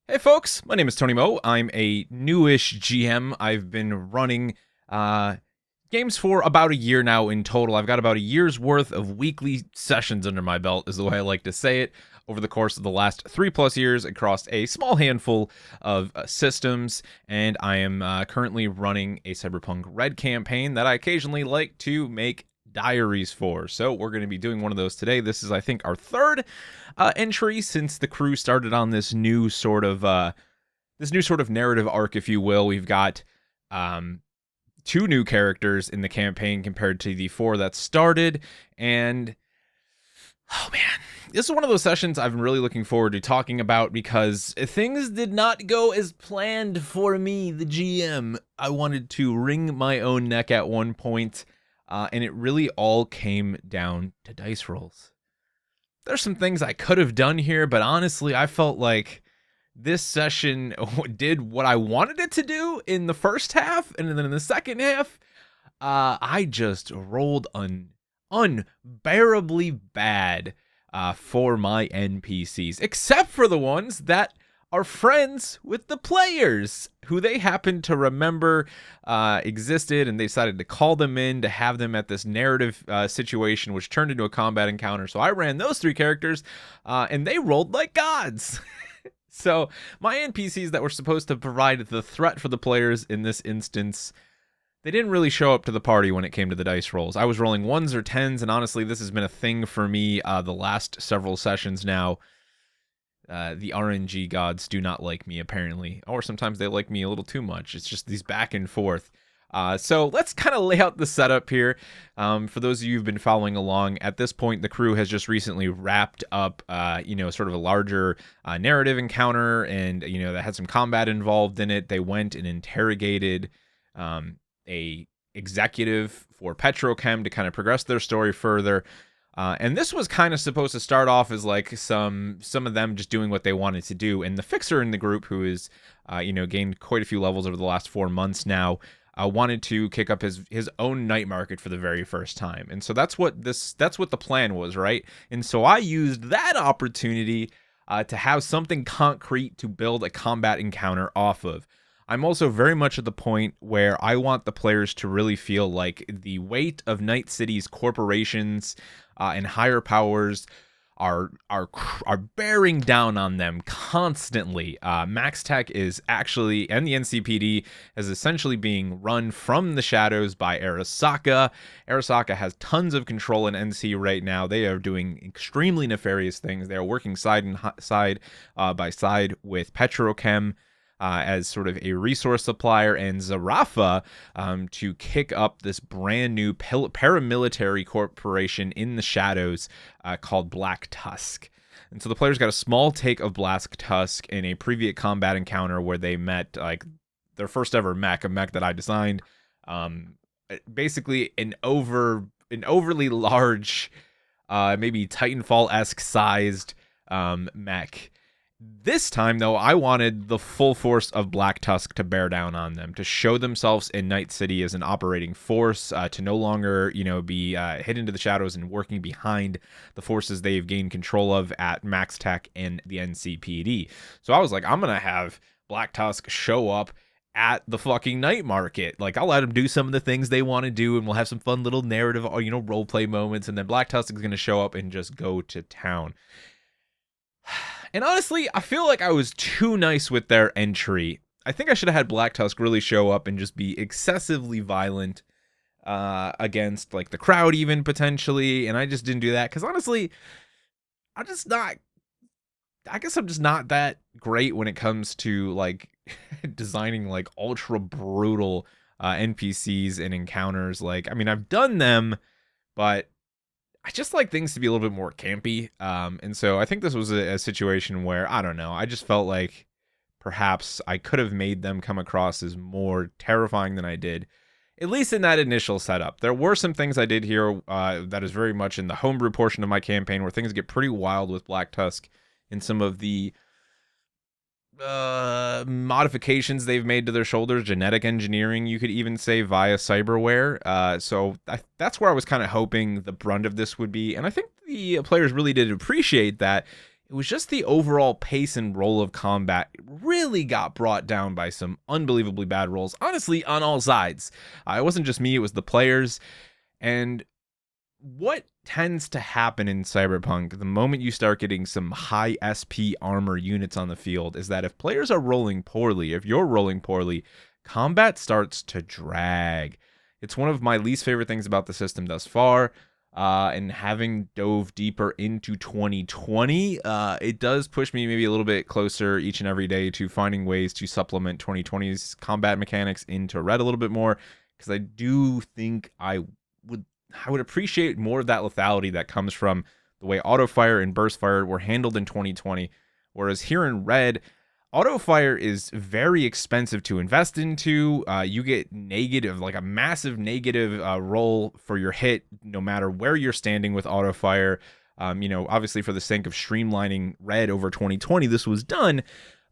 Hey folks, my name is Tony Mo. I'm a newish GM. I've been running games for about a year now in total. I've got about a year's worth of weekly sessions under my belt, is the way I like to say it, over the course of the last 3+ years across a small handful of systems. And I am currently running a Cyberpunk Red campaign that I occasionally like to make diaries for. So we're going to be doing one of those today. This is, I think, our third entry since the crew started on this new sort of narrative arc, if you will. We've got two new characters in the campaign compared to the four that started, and oh man, this is one of those sessions I've been really looking forward to talking about because things did not go as planned for me, the GM. I wanted to wring my own neck at one point, and it really all came down to dice rolls. There's some things I could have done here, but honestly, I felt like this session did what I wanted it to do in the first half, and then in the second half, I just rolled unbearably bad for my NPCs, except for the ones that are friends with the players who they happen to remember existed, and they decided to call them in to have them at this narrative situation, which turned into a combat encounter. So I ran those three characters, and they rolled like gods. So my NPCs that were supposed to provide the threat for the players in this instance, they didn't really show up to the party when it came to the dice rolls. I was rolling 1s or 10s, and honestly, this has been a thing for me the last several sessions now. The RNG gods do not like me, apparently. Or sometimes they like me a little too much. It's just these back and forth. So let's kind of lay out the setup here. For those of you who've been following along, at this point, the crew has just recently wrapped up, sort of a larger narrative encounter, and, that had some combat involved in it. They went and interrogated a executive for Petrochem to kind of progress their story further. And this was kind of supposed to start off as like some of them just doing what they wanted to do. And the fixer in the group, who is, gained quite a few levels over the last 4 months now, wanted to kick up his own night market for the very first time. And so that's what the plan was, right? And so I used that opportunity to have something concrete to build a combat encounter off of. I'm also very much at the point where I want the players to really feel like the weight of Night City's corporations and higher powers are bearing down on them constantly. Max Tech is actually, and the NCPD is essentially being run from the shadows by Arasaka. Arasaka has tons of control in NC right now. They are doing extremely nefarious things. They are working side by side with Petrochem as sort of a resource supplier, and Zarafa to kick up this brand new paramilitary corporation in the shadows called Black Tusk. And so the players got a small take of Black Tusk in a previous combat encounter where they met like their first ever mech, a mech that I designed. Basically an overly large, maybe Titanfall-esque sized mech. This time, though, I wanted the full force of Black Tusk to bear down on them, to show themselves in Night City as an operating force, to no longer, be hidden to the shadows and working behind the forces they've gained control of at Max Tech and the NCPD. So I was like, I'm going to have Black Tusk show up at the fucking night market. Like, I'll let them do some of the things they want to do, and we'll have some fun little narrative, role play moments, and then Black Tusk is going to show up and just go to town. And honestly, I feel like I was too nice with their entry. I think I should have had Black Tusk really show up and just be excessively violent against like the crowd even potentially. And I just didn't do that because honestly, I guess I'm just not that great when it comes to like designing like ultra brutal NPCs and encounters. Like, I mean, I've done them, but I just like things to be a little bit more campy. And so I think this was a situation where, I don't know, I just felt like perhaps I could have made them come across as more terrifying than I did, at least in that initial setup. There were some things I did here that is very much in the homebrew portion of my campaign where things get pretty wild with Black Tusk and some of the modifications they've made to their shoulders, genetic engineering, you could even say, via cyberware. So that's where I was kind of hoping the brunt of this would be. And I think the players really did appreciate that it was just the overall pace and roll of combat really got brought down by some unbelievably bad rolls, honestly, on all sides. It wasn't just me, it was the players. And what tends to happen in Cyberpunk, the moment you start getting some high SP armor units on the field, is that if players are rolling poorly, if you're rolling poorly, combat starts to drag. It's one of my least favorite things about the system thus far. And having dove deeper into 2020, it does push me maybe a little bit closer each and every day to finding ways to supplement 2020's combat mechanics into Red a little bit more, because I do think I would appreciate more of that lethality that comes from the way auto fire and burst fire were handled in 2020, whereas here in Red, auto fire is very expensive to invest into. You get negative, like a massive negative roll for your hit, no matter where you're standing with auto fire. Obviously for the sake of streamlining Red over 2020, this was done.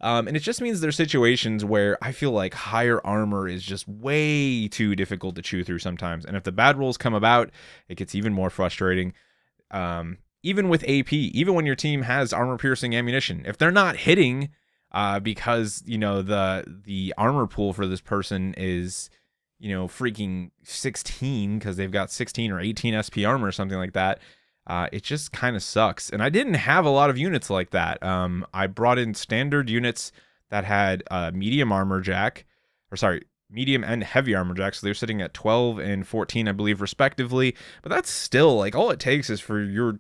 And it just means there's situations where I feel like higher armor is just way too difficult to chew through sometimes. And if the bad rolls come about, it gets even more frustrating. Even with AP, even when your team has armor piercing ammunition, if they're not hitting, because the armor pool for this person is freaking 16 because they've got 16 or 18 SP armor or something like that, it just kind of sucks. And I didn't have a lot of units like that. I brought in standard units that had medium and heavy armor jack, so they're sitting at 12 and 14, I believe, respectively. But that's still like all it takes is for your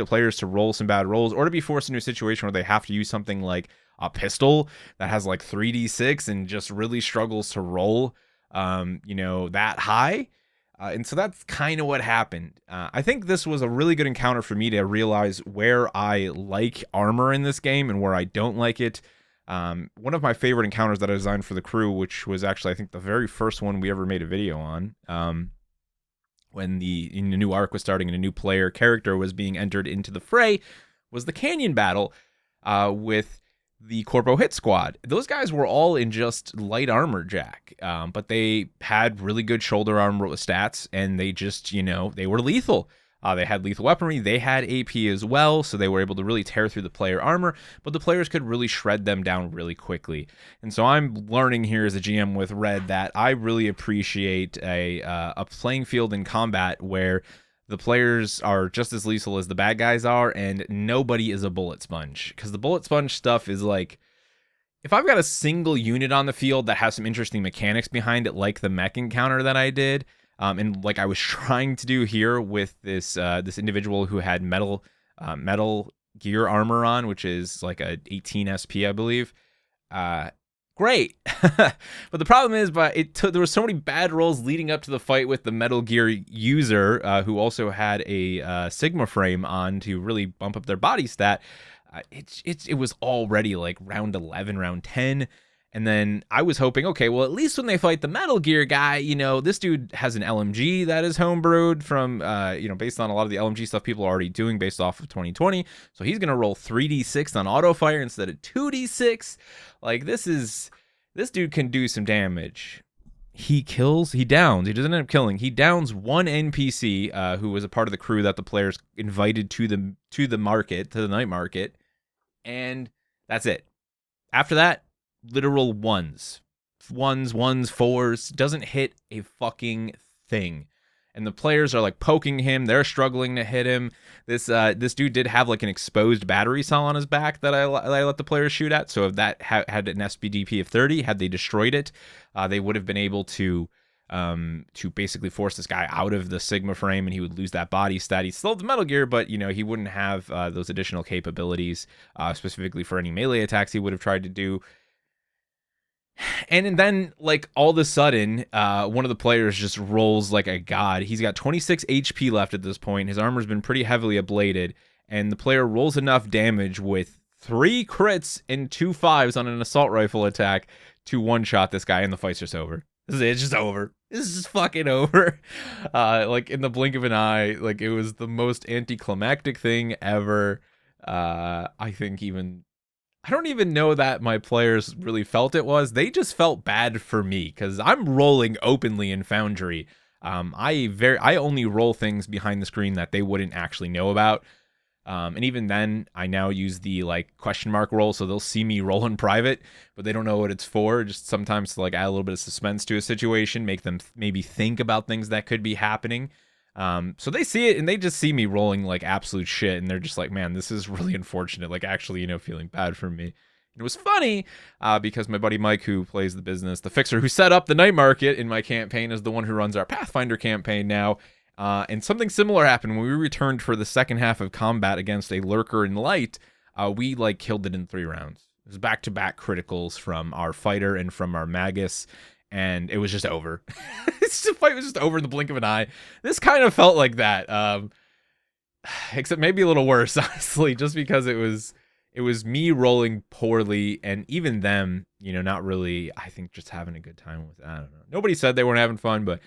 players to roll some bad rolls, or to be forced into a situation where they have to use something like a pistol that has like 3d6 and just really struggles to roll that high. And so that's kind of what happened. I think this was a really good encounter for me to realize where I like armor in this game and where I don't like it. One of my favorite encounters that I designed for the crew, which was actually, I think, the very first one we ever made a video on, when the new arc was starting and a new player character was being entered into the fray, was the Canyon battle with the Corpo Hit Squad. Those guys were all in just light armor jack, but they had really good shoulder armor stats, and they just, they were lethal. They had lethal weaponry, they had AP as well, so they were able to really tear through the player armor, but the players could really shred them down really quickly. And so I'm learning here as a GM with Red that I really appreciate a playing field in combat where the players are just as lethal as the bad guys are, and nobody is a bullet sponge. Because the bullet sponge stuff is like, if I've got a single unit on the field that has some interesting mechanics behind it, like the mech encounter that I did, and like I was trying to do here with this individual who had metal gear armor on, which is like a 18 SP, I believe. Great. But the problem is, there were so many bad rolls leading up to the fight with the Metal Gear user, who also had a Sigma frame on to really bump up their body stat. It was already like round 11, round 10. And then I was hoping, okay, well, at least when they fight the Metal Gear guy, this dude has an LMG that is homebrewed from, based on a lot of the LMG stuff people are already doing based off of 2020. So he's going to roll 3d6 on auto fire instead of 2d6. Like, this dude can do some damage. He downs. He doesn't end up killing. He downs one NPC who was a part of the crew that the players invited to the market, to the night market. And that's it. After that, literal ones, fours, doesn't hit a fucking thing. And the players are like poking him, they're struggling to hit him. This dude did have like an exposed battery cell on his back that I let the players shoot at. So if that had an SPDP of 30, had they destroyed it, they would have been able to basically force this guy out of the Sigma frame, and he would lose that body stat. He's still the Metal Gear, but he wouldn't have those additional capabilities, specifically for any melee attacks he would have tried to do. And then, like, all of a sudden, one of the players just rolls like a god. He's got 26 HP left at this point. His armor's been pretty heavily ablated. And the player rolls enough damage with 3 crits and 2 5s on an assault rifle attack to one-shot this guy, and the fight's just over. This is it. It's just over. This is just fucking over. Like, in the blink of an eye, like, it was the most anticlimactic thing ever. I think I don't even know that my players really felt it was. They just felt bad for me because I'm rolling openly in Foundry. I only roll things behind the screen that they wouldn't actually know about. And even then, I now use the like question mark roll, so they'll see me roll in private, but they don't know what it's for. Just sometimes to like add a little bit of suspense to a situation, make them maybe think about things that could be happening. So they see it and they just see me rolling like absolute shit, and they're just like, man, this is really unfortunate. Like actually, feeling bad for me. It was funny because my buddy Mike, who plays the business, the fixer who set up the night market in my campaign, is the one who runs our Pathfinder campaign now. And something similar happened when we returned for the second half of combat against a lurker in light. We like killed it in 3 rounds. It was back-to-back criticals from our fighter and from our magus, and it was just over. The fight was just over in the blink of an eye. This kind of felt like that, except maybe a little worse, honestly, just because it was me rolling poorly, and even them, not really, I think, just having a good time with it. I don't know. Nobody said they weren't having fun, but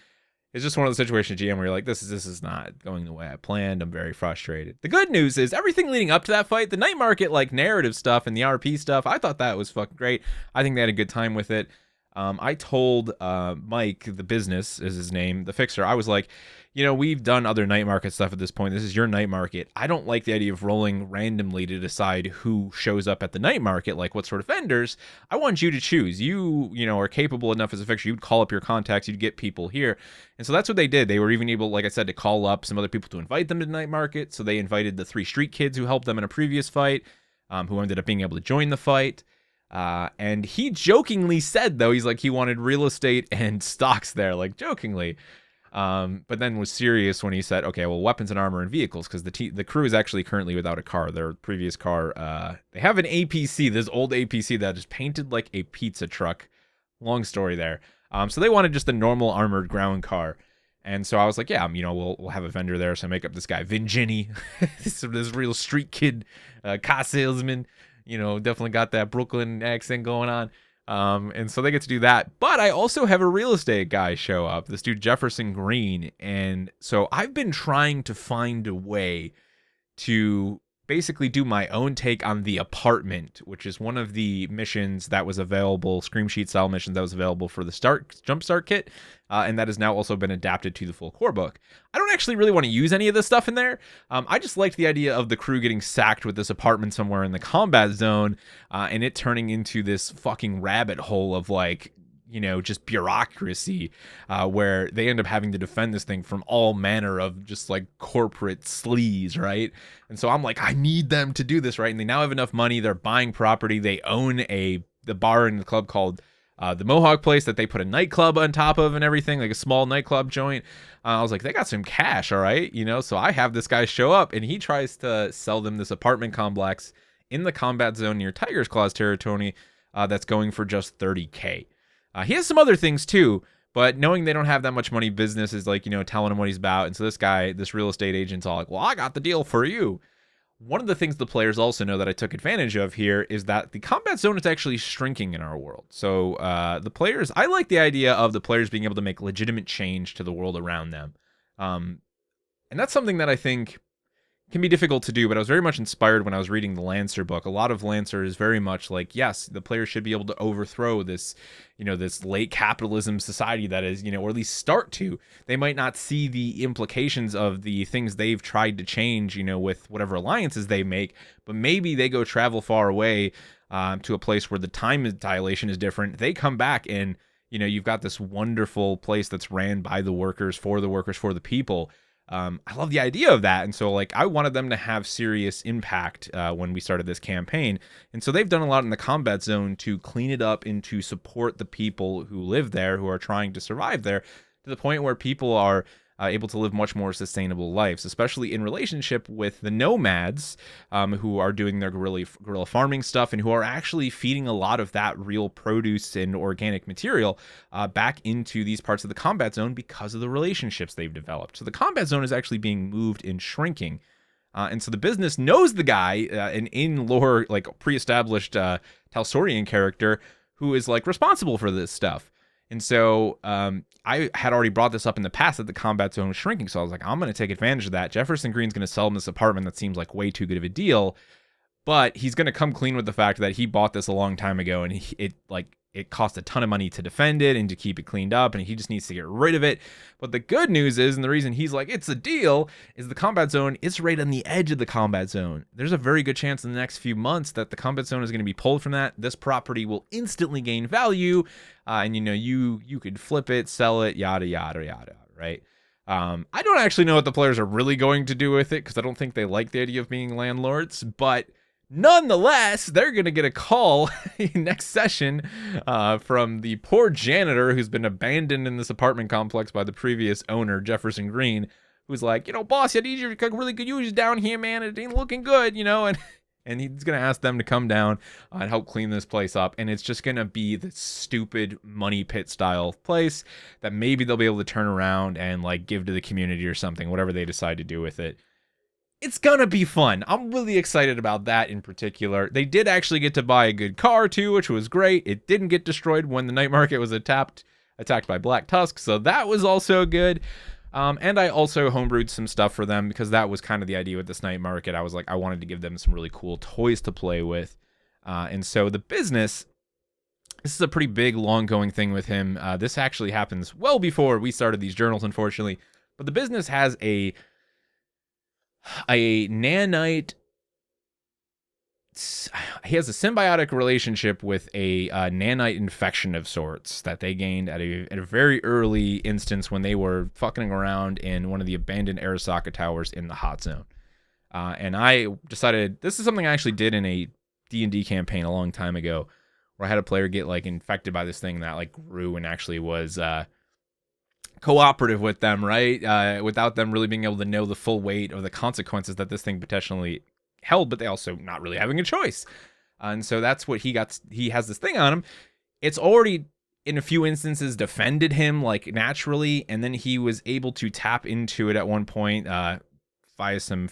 it's just one of the situations, GM, where you're like, this is not going the way I planned. I'm very frustrated. The good news is everything leading up to that fight, the night market, like narrative stuff and the RP stuff, I thought that was fucking great. I think they had a good time with it. I told Mike, the business is his name, the fixer, I was like, we've done other night market stuff at this point. This is your night market. I don't like the idea of rolling randomly to decide who shows up at the night market, like what sort of vendors. I want you to choose. You are capable enough as a fixer. You'd call up your contacts. You'd get people here. And so that's what they did. They were even able, like I said, to call up some other people to invite them to the night market. So they invited the 3 street kids who helped them in a previous fight, who ended up being able to join the fight. And he jokingly said, though, he's like, he wanted real estate and stocks there, like jokingly. But then was serious when he said, okay, well, weapons and armor and vehicles, because the crew is actually currently without a car. Their previous car, they have an APC, this old APC that is painted like a pizza truck. Long story there. So they wanted just a normal armored ground car. And so I was like, yeah, we'll have a vendor there. So I make up this guy, Vinginny, this real street kid, car salesman, definitely got that Brooklyn accent going on. And so they get to do that. But I also have a real estate guy show up, this dude Jefferson Green. And so I've been trying to find a way to basically do my own take on The Apartment, which is one of the missions that was available, Scream Sheet style missions that was available for the Jumpstart kit, and that has now also been adapted to the full core book. I don't actually really want to use any of this stuff in there. I just liked the idea of the crew getting sacked with this apartment somewhere in the combat zone, and it turning into this fucking rabbit hole of like, just bureaucracy, where they end up having to defend this thing from all manner of just like corporate sleaze, right? And so I'm like, I need them to do this, right? And they now have enough money. They're buying property. They own the bar and the club called the Mohawk Place that they put a nightclub on top of and everything, like a small nightclub joint. I was like, they got some cash, all right? So I have this guy show up and he tries to sell them this apartment complex in the combat zone near Tiger's Claws territory that's going for just $30K. He has some other things too, but knowing they don't have that much money, business is like, telling him what he's about. And so this real estate agent's all like, well, I got the deal for you. One of the things the players also know that I took advantage of here is that the combat zone is actually shrinking in our world. So I like the idea of the players being able to make legitimate change to the world around them. And that's something that I think can be difficult to do, but I was very much inspired when I was reading the Lancer book. A lot of Lancer is very much like, yes, the players should be able to overthrow this, this late capitalism society that is, or at least start to. They might not see the implications of the things they've tried to change, with whatever alliances they make, but maybe they go travel far away to a place where the time dilation is different. They come back and, you've got this wonderful place that's ran by the workers, for the people. I love the idea of that. And so like I wanted them to have serious impact when we started this campaign. And so they've done a lot in the combat zone to clean it up and to support the people who live there, who are trying to survive there, to the point where people are able to live much more sustainable lives, especially in relationship with the nomads who are doing their guerrilla farming stuff and who are actually feeding a lot of that real produce and organic material back into these parts of the combat zone because of the relationships they've developed. So the combat zone is actually being moved and shrinking. And so the business knows the guy, an in-lore, like pre-established Talsorian character who is like responsible for this stuff. And so I had already brought this up in the past that the combat zone was shrinking. So I was like, I'm going to take advantage of that. Jefferson Green's going to sell him this apartment that seems like way too good of a deal. But he's going to come clean with the fact that he bought this a long time ago. And it costs a ton of money to defend it and to keep it cleaned up, and he just needs to get rid of it. But the good news is, and the reason he's like, it's a deal, is the combat zone is right on the edge of the combat zone. There's a very good chance in the next few months that the combat zone is going to be pulled from that. This property will instantly gain value, and you could flip it, sell it, yada, yada, yada, right? I don't actually know what the players are really going to do with it, because I don't think they like the idea of being landlords, but nonetheless, they're going to get a call next session from the poor janitor who's been abandoned in this apartment complex by the previous owner, Jefferson Green, who's like, boss, I need you to really good use down here, man. It ain't looking good, and he's going to ask them to come down and help clean this place up. And it's just going to be the stupid money pit style place that maybe they'll be able to turn around and like give to the community or something, whatever they decide to do with it. It's gonna be fun. I'm really excited about that in particular. They did actually get to buy a good car too, which was great. It didn't get destroyed when the night market was attacked by Black Tusk, so that was also good. And I also homebrewed some stuff for them, because that was kind of the idea with this night market. I was like, I wanted to give them some really cool toys to play with. And so the business, this is a pretty big, long-going thing with him. This actually happens well before we started these journals, unfortunately. But the business has a nanite. He has a symbiotic relationship with a nanite infection of sorts that they gained at a very early instance when they were fucking around in one of the abandoned Arasaka towers in the hot zone. And I decided, this is something I actually did in a D&D campaign a long time ago, where I had a player get like infected by this thing that like grew and actually was cooperative with them, right? Without them really being able to know the full weight or the consequences that this thing potentially held, but they also not really having a choice. And so that's what he got. He has this thing on him. It's already in a few instances defended him like naturally, and then he was able to tap into it at one point via some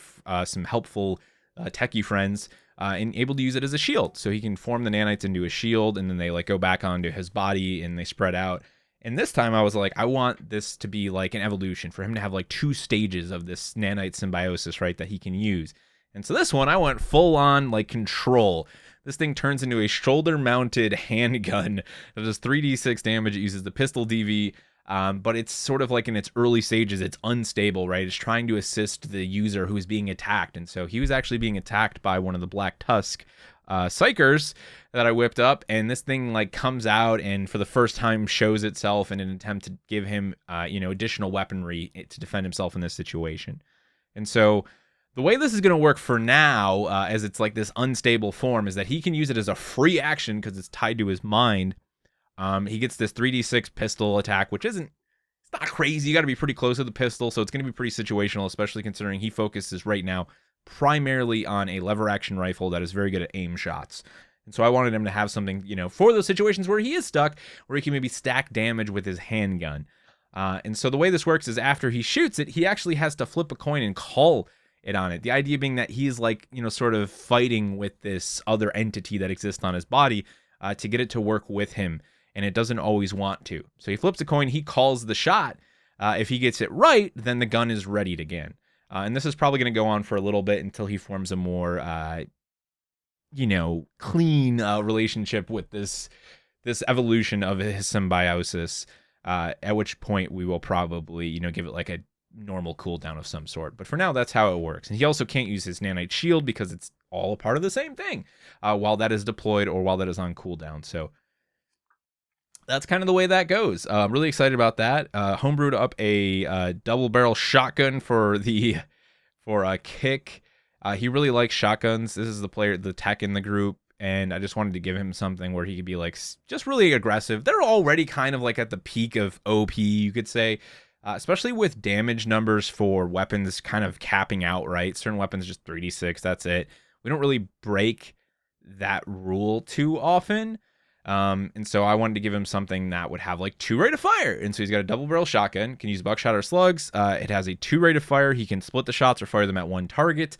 helpful techie friends, and able to use it as a shield. So he can form the nanites into a shield, and then they like go back onto his body and they spread out. And this time I was like, I want this to be like an evolution for him to have like 2 stages of this nanite symbiosis, right, that he can use. And so this one, I went full on like control. This thing turns into a shoulder mounted handgun that does 3d6 damage. It uses the pistol DV, but it's sort of like in its early stages. It's unstable, right? It's trying to assist the user who is being attacked. And so he was actually being attacked by one of the Black Tusk psychers that I whipped up, and this thing like comes out and for the first time shows itself in an attempt to give him additional weaponry to defend himself in this situation. And so the way this is going to work for now, as it's like this unstable form, is that he can use it as a free action because it's tied to his mind. He gets this 3d6 pistol attack, which it's not crazy. You got to be pretty close to the pistol, so it's going to be pretty situational, especially considering he focuses right now primarily on a lever action rifle that is very good at aim shots. And so I wanted him to have something, for those situations where he is stuck, where he can maybe stack damage with his handgun. And so the way this works is after he shoots it, he actually has to flip a coin and call it on it. The idea being that he's like, sort of fighting with this other entity that exists on his body to get it to work with him. And it doesn't always want to. So he flips a coin, he calls the shot. If he gets it right, then the gun is readied again. And this is probably going to go on for a little bit until he forms a more, clean relationship with this evolution of his symbiosis. At which point we will probably, give it like a normal cooldown of some sort. But for now, that's how it works. And he also can't use his nanite shield because it's all a part of the same thing while that is deployed or while that is on cooldown. So that's kind of the way that goes. I'm really excited about that. Homebrewed up a double barrel shotgun for Kick. He really likes shotguns. This is the tech in the group, and I just wanted to give him something where he could be like just really aggressive. They're already kind of like at the peak of OP, you could say, especially with damage numbers for weapons kind of capping out, right? Certain weapons just 3d6, that's it. We don't really break that rule too often. And so I wanted to give him something that would have like 2 rate of fire. And so he's got a double barrel shotgun, can use buckshot or slugs. It has a 2 rate of fire. He can split the shots or fire them at one target.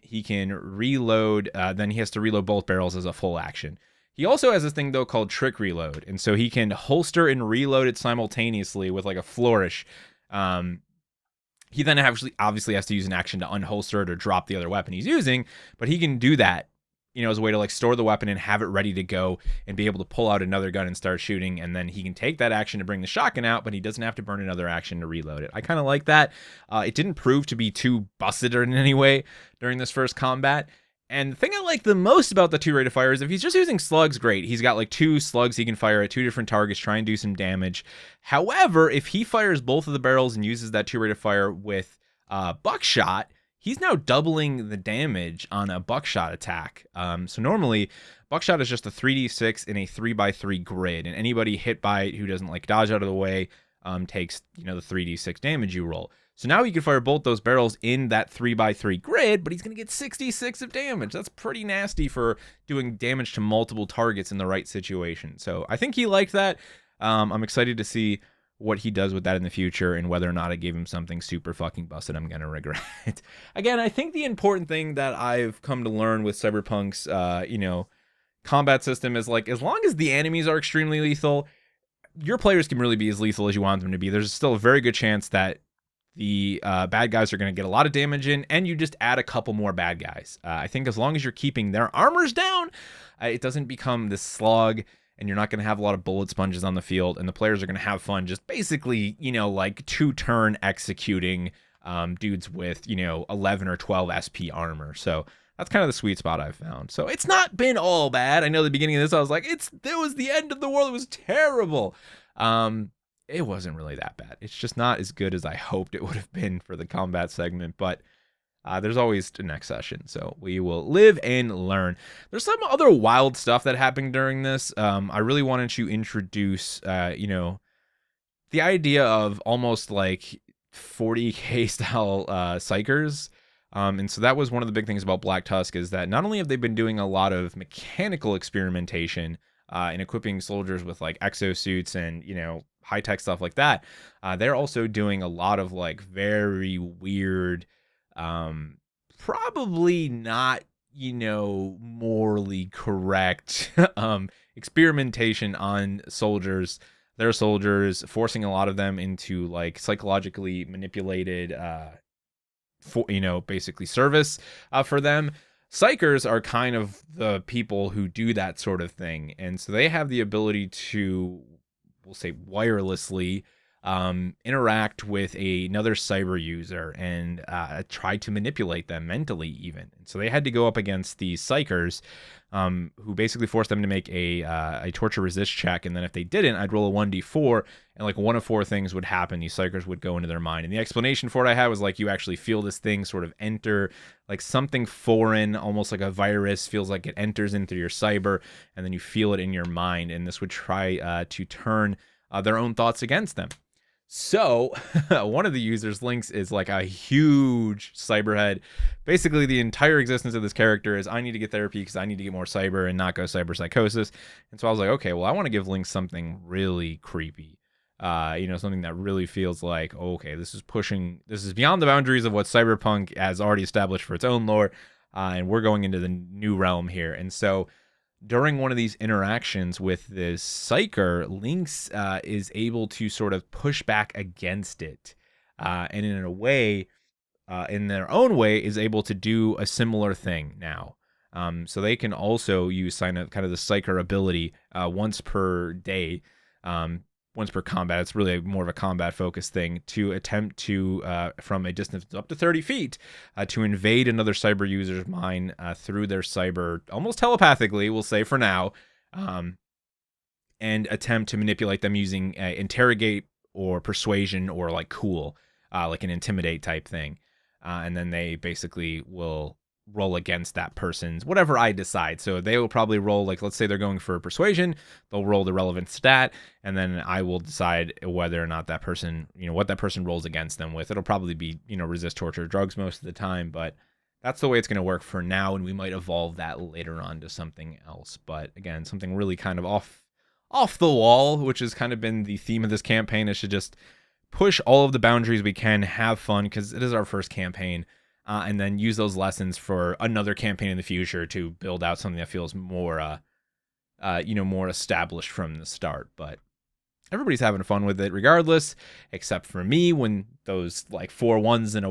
He can reload, then he has to reload both barrels as a full action. He also has this thing though called trick reload. And so he can holster and reload it simultaneously with like a flourish. He then obviously has to use an action to unholster it or drop the other weapon he's using, but he can do that as a way to like store the weapon and have it ready to go and be able to pull out another gun and start shooting. And then he can take that action to bring the shotgun out, but he doesn't have to burn another action to reload it. I kind of like that. It didn't prove to be too busted in any way during this first combat. And the thing I like the most about the 2 rate of fire is if he's just using slugs, great. He's got like 2 slugs he can fire at 2 different targets, try and do some damage. However, if he fires both of the barrels and uses that 2 rate of fire with buckshot, he's now doubling the damage on a buckshot attack. So normally, buckshot is just a 3d6 in a 3x3 grid, and anybody hit by it who doesn't like dodge out of the way takes the 3d6 damage you roll. So now he can fire both those barrels in that 3x3 grid, but he's going to get 66 of damage. That's pretty nasty for doing damage to multiple targets in the right situation. So I think he liked that. I'm excited to see what he does with that in the future and whether or not I gave him something super fucking busted I'm going to regret. Again, I think the important thing that I've come to learn with Cyberpunk's, combat system is like, as long as the enemies are extremely lethal, your players can really be as lethal as you want them to be. There's still a very good chance that the bad guys are going to get a lot of damage in, and you just add a couple more bad guys. I think as long as you're keeping their armors down, it doesn't become this slog, and you're not going to have a lot of bullet sponges on the field, and the players are going to have fun just basically, like 2-turn executing dudes with, 11 or 12 SP armor. So that's kind of the sweet spot I've found. So it's not been all bad. I know the beginning of this, I was like, it was the end of the world. It was terrible. It wasn't really that bad. It's just not as good as I hoped it would have been for the combat segment, but there's always the next session, so we will live and learn. There's some other wild stuff that happened during this. I really wanted to introduce, the idea of almost like 40k style psychers. And so that was one of the big things about Black Tusk, is that not only have they been doing a lot of mechanical experimentation in equipping soldiers with like exosuits and, high-tech stuff like that, they're also doing a lot of like very weird, probably not, morally correct experimentation on soldiers, their soldiers, forcing a lot of them into like psychologically manipulated, basically service for them. Psychers are kind of the people who do that sort of thing, and so they have the ability to, we'll say, wirelessly interact with another cyber user and try to manipulate them mentally even. And so they had to go up against these psychers who basically forced them to make a torture resist check, and then if they didn't, I'd roll a 1d4, and like one of 4 things would happen. These psychers would go into their mind, and the explanation for it I had was like, you actually feel this thing sort of enter, like something foreign, almost like a virus, feels like it enters into your cyber, and then you feel it in your mind, and this would try to turn their own thoughts against them. So one of the users' links is like a huge cyberhead. Basically, the entire existence of this character is, I need to get therapy because I need to get more cyber and not go cyber psychosis. And so I was like, okay, well, I want to give Link something really creepy. Something that really feels like, okay, this is beyond the boundaries of what Cyberpunk has already established for its own lore. And we're going into the new realm here. And so during one of these interactions with this psyker, Lynx is able to sort of push back against it, and in a way, in their own way, is able to do a similar thing now. So they can also use kind of the psyker ability once per day, once per combat. It's really more of a combat focused thing to attempt to, from a distance up to 30 feet, to invade another cyber user's mind through their cyber, almost telepathically, we'll say for now, and attempt to manipulate them using interrogate or persuasion or like cool, like an intimidate type thing. And then they basically will roll against that person's whatever I decide. So they will probably roll, like, let's say they're going for persuasion, they'll roll the relevant stat, and then I will decide whether or not that person, what that person rolls against them with. It'll probably be, resist torture, drugs most of the time, but that's the way it's going to work for now, and we might evolve that later on to something else. But again, something really kind of off the wall, which has kind of been the theme of this campaign, is to just push all of the boundaries we can, have fun, because it is our first campaign. And then use those lessons for another campaign in the future to build out something that feels more, more established from the start. But everybody's having fun with it regardless, except for me when those like 4 rolls in a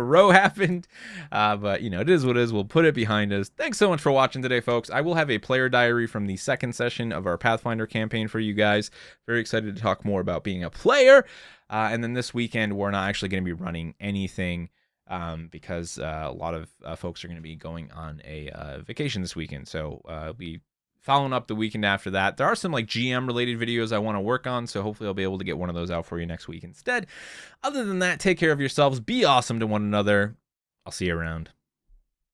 row happened. But you know, it is what it is. We'll put it behind us. Thanks so much for watching today, folks. I will have a player diary from the second session of our Pathfinder campaign for you guys. Very excited to talk more about being a player. And then this weekend, we're not actually going to be running anything because a lot of folks are going to be going on a vacation this weekend. So we following up the weekend after that. There are some like GM related videos I want to work on, so hopefully I'll be able to get one of those out for you next week instead. Other than that, take care of yourselves, be awesome to one another. I'll see you around.